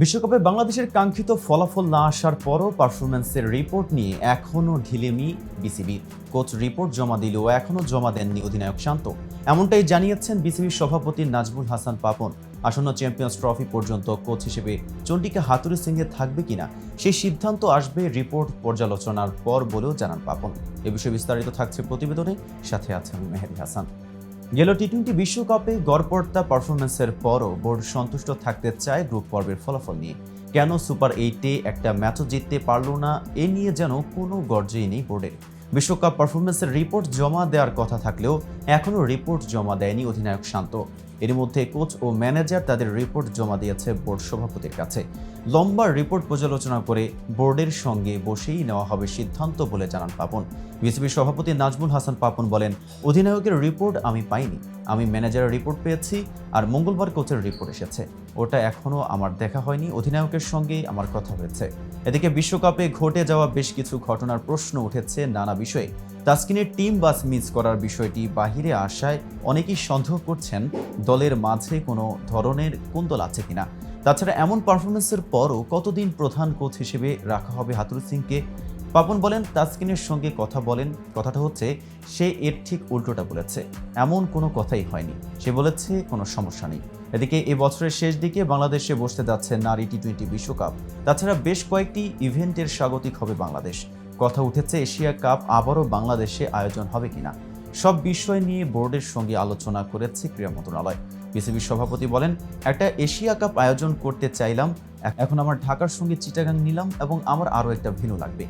বিশ্বকাপে বাংলাদেশের কাঙ্ক্ষিত ফলাফল না আসার পরও পারফরম্যান্সের রিপোর্ট নিয়ে এখনও ঢিলেমি বিসিবি। কোচ রিপোর্ট জমা দিলেও এখনও জমা দেননি অধিনায়ক শান্ত। এমনটাই জানিয়েছেন বিসিবির সভাপতি নাজমুল হাসান পাপন। আসন্ন চ্যাম্পিয়ন্স ট্রফি পর্যন্ত কোচ হিসেবে চন্ডিকা হাথুরু সিংহে থাকবে কিনা সেই সিদ্ধান্ত আসবে রিপোর্ট পর্যালোচনার পর বলেও জানান পাপন। এ বিষয়ে বিস্তারিত থাকছে প্রতিবেদনে, সাথে আছেন মেহেদী হাসান। গেল টি-20 বিশ্বকাপে গড়পড়তা পারফরম্যান্সের পরও বোর্ড সন্তুষ্ট থাকতে চায় গ্রুপ পর্বের ফলাফল নিয়ে। কেন সুপার 8-এ একটা ম্যাচও জিততে পারল না, এ নিয়ে যেন কোনো গর্জেই নেই বোর্ডের। বিশ্বকাপ পারফরম্যান্সের রিপোর্ট জমা দেওয়ার কথা থাকলেও এখনও রিপোর্ট জমা দেয়নি অধিনায়ক শান্ত। এর মধ্যে কোচ ও ম্যানেজার তাদের রিপোর্ট জমা দিয়েছে বোর্ড সভাপতির কাছে। লম্বা রিপোর্ট পর্যালোচনা করে বোর্ডের সঙ্গে বসেই নেওয়া হবে সিদ্ধান্ত বলে জানান পাপন। বিসিবির সভাপতি নাজমুল হাসান পাপন বলেন, অধিনায়কের রিপোর্ট আমি পাইনি, আমি ম্যানেজারের রিপোর্ট পেয়েছি, আর মঙ্গলবার কোচের রিপোর্ট এসেছে। ওটা এখনও আমার দেখা হয়নি, অধিনায়কের সঙ্গেই আমার কথা হয়েছে। এদিকে বিশ্বকাপে ঘটে যাওয়া বেশ কিছু ঘটনার প্রশ্ন উঠেছে নানা বিষয়ে। তাসকিনের টিম বাস মিস করার বিষয়টি বাহিরে আসায় অনেকেই সন্দেহ করছেন দলের মাঝে কোনো ধরনের কোন্দল আছে কিনা। তাছাড়া এমন পারফরমেন্সের পরও কতদিন প্রধান কোচ হিসেবে রাখা হবে হাথুরু সিংকে। পাপন বলেন, তাসকিনের সঙ্গে কথা বলেন, কথাটা হচ্ছে সে এর ঠিক উল্টোটা বলেছে, এমন কোনো কথাই হয়নি। সে বলেছে কোনো সমস্যা নেই। এদিকে এ বছরের শেষ দিকে বাংলাদেশে বসতে যাচ্ছে নারী টি-20 বিশ্বকাপ। তাছাড়া বেশ কয়েকটি ইভেন্টের স্বাগতিক হবে বাংলাদেশ। কথা উঠেছে এশিয়া কাপ আবারও বাংলাদেশে আয়োজন হবে কিনা। সব বিষয় নিয়ে বোর্ডের সঙ্গে আলোচনা করেছে ক্রীড়া মন্ত্রণালয়। বিসিবির সভাপতি বলেন, একটা এশিয়া কাপ আয়োজন করতে চাইলাম, এখন আমার ঢাকার সঙ্গে চিটাগাং নিলাম এবং আমার আরও একটা ভেন্যু লাগবে।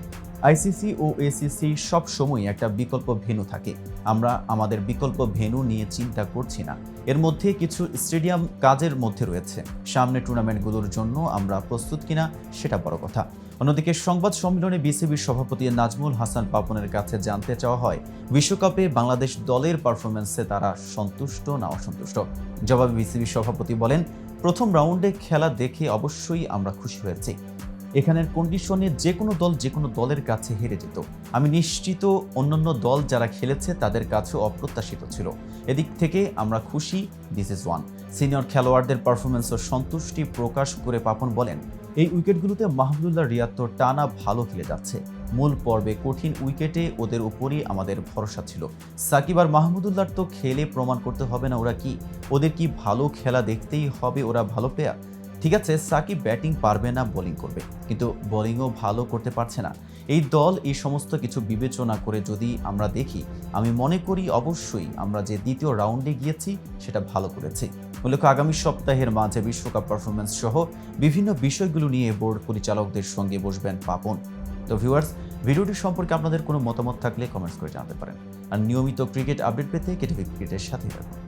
আইসিসি ও এসিসি সব সময় একটা বিকল্প ভেন্যু থাকে, আমরা আমাদের বিকল্প ভেন্যু নিয়ে চিন্তা করছি না। এর মধ্যে কিছু স্টেডিয়াম কাজের মধ্যে রয়েছে, সামনে টুর্নামেন্টগুলোর জন্য আমরা প্রস্তুত কিনা সেটা বড় কথা। অন্যদিকে সংবাদ সম্মেলনে বিসিবির সভাপতি নাজমুল হাসান পাপনের কাছে জানতে চাওয়া হয়, বিশ্বকাপে বাংলাদেশ দলের পারফরম্যান্সে তারা সন্তুষ্ট না অসন্তুষ্ট। জবাবে বিসিবির সভাপতি বলেন, প্রথম রাউন্ডে খেলা দেখে অবশ্যই আমরা খুশি হয়েছি। এখানের কন্ডিশনে যে কোনো দলের কাছে হেরে যেত। আমি নিশ্চিত অন্যান্য দল যারা খেলেছে তাদের কাছেও অপ্রত্যাশিত ছিল। এদিক থেকে আমরা খুশি, দিস ইজ ওয়ান। সিনিয়র খেলোয়াড়দের পারফরমেন্সও সন্তুষ্টি প্রকাশ করে পাপন বলেন, এই উইকেটগুলোতে মাহমুদুল্লাহ রিয়াদ তো টানা ভালো খেলে যাচ্ছে। মূল পর্বে কঠিন উইকেটে ওদের উপরই আমাদের ভরসা ছিল। সাকিব আর মাহমুদুল্লাহর তো খেলে প্রমাণ করতে হবে না ওরা কি, ওদের কি ভালো খেলা দেখতেই হবে, ওরা ভালো প্লেয়ার। ঠিক আছে, সাকিব ব্যাটিং পারবে না, বোলিং করবে, কিন্তু বোলিংও ভালো করতে পারছে না। এই দল এই সমস্ত কিছু বিবেচনা করে যদি আমরা দেখি, আমি মনে করি অবশ্যই আমরা যে দ্বিতীয় রাউন্ডে গিয়েছি সেটা ভালো করেছি। উল্লেখ্য, আগামী সপ্তাহের মাঝে বিশ্বকাপ পারফরমেন্স সহ বিভিন্ন বিষয়গুলো নিয়ে বোর্ড পরিচালকদের সঙ্গে বসবেন পাপন। তো ভিউয়ার্স, ভিডিওটি সম্পর্কে আপনাদের কোনো মতামত থাকলে কমেন্টস করে জানাতে পারেন। আর নিয়মিত ক্রিকেট আপডেট পেতে কেটিভি ক্রিকেটের সাথে থাকুন।